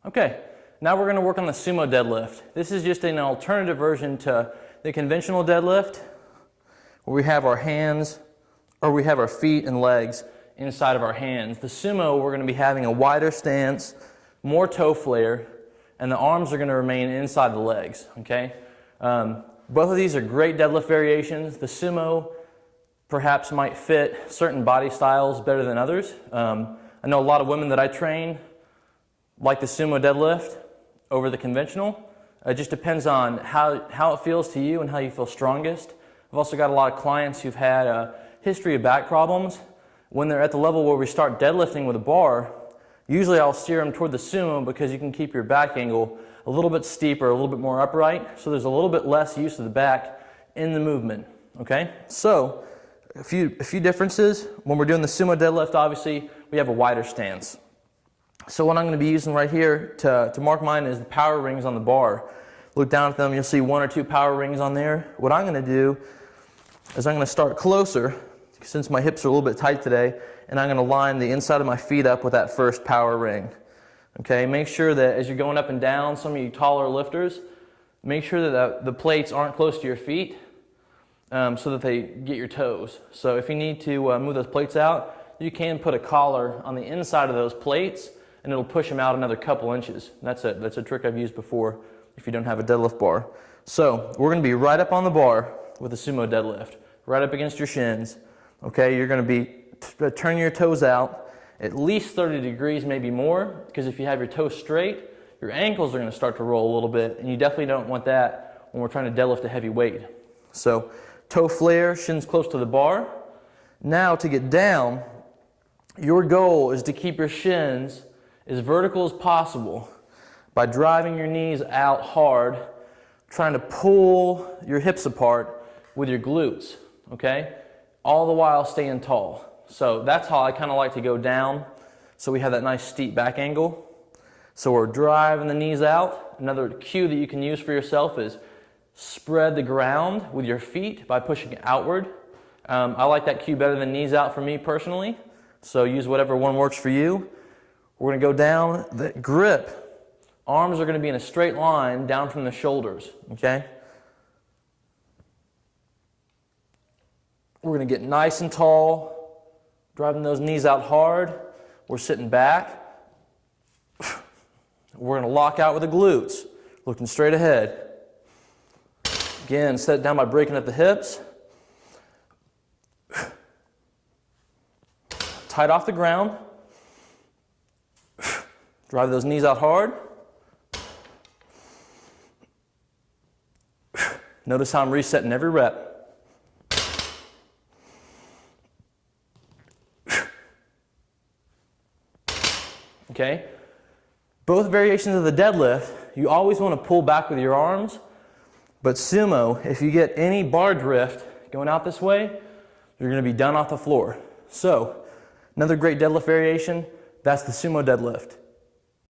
Okay, now we're going to work on the sumo deadlift. This is just an alternative version to the conventional deadlift, where we have our hands, or we have our feet and legs inside of our hands. The sumo, we're going to be having a wider stance, more toe flare, and the arms are going to remain inside the legs, okay? Both of these are great deadlift variations. The sumo perhaps might fit certain body styles better than others. I know a lot of women that I train like the sumo deadlift over the conventional. It just depends on how it feels to you and how you feel strongest. I've also got a lot of clients who've had a history of back problems. When they're at the level where we start deadlifting with a bar, usually I'll steer them toward the sumo because you can keep your back angle a little bit steeper, a little bit more upright, so there's a little bit less use of the back in the movement, okay? So, a few differences. When we're doing the sumo deadlift, obviously, we have a wider stance. So what I'm going to be using right here to mark mine is the power rings on the bar. Look down at them, you'll see 1 or 2 power rings on there. What I'm going to do is I'm going to start closer, since my hips are a little bit tight today, and I'm going to line the inside of my feet up with that first power ring. Okay, make sure that as you're going up and down, some of you taller lifters, make sure that the plates aren't close to your feet so that they get your toes. So if you need to move those plates out, you can put a collar on the inside of those plates and it'll push them out another couple inches. That's a trick I've used before if you don't have a deadlift bar. So we're going to be right up on the bar with a sumo deadlift, right up against your shins. Okay, you're going to be turning your toes out at least 30 degrees, maybe more, because if you have your toes straight, your ankles are going to start to roll a little bit, and you definitely don't want that when we're trying to deadlift a heavy weight. So toe flare, shins close to the bar. Now to get down, your goal is to keep your shins as vertical as possible by driving your knees out hard, trying to pull your hips apart with your glutes, okay? All the while staying tall. So that's how I kind of like to go down, so we have that nice steep back angle. So we're driving the knees out. Another cue that you can use for yourself is spread the ground with your feet by pushing outward. I like that cue better than knees out for me personally, so use whatever one works for you. We're going to go down, the grip, arms are going to be in a straight line down from the shoulders, okay? We're going to get nice and tall, driving those knees out hard. We're sitting back. We're going to lock out with the glutes, looking straight ahead. Again, set it down by breaking at the hips. Tight off the ground. Drive those knees out hard. Notice how I'm resetting every rep. Okay? Both variations of the deadlift, you always want to pull back with your arms, but sumo, if you get any bar drift going out this way, you're going to be done off the floor. So, another great deadlift variation, that's the sumo deadlift.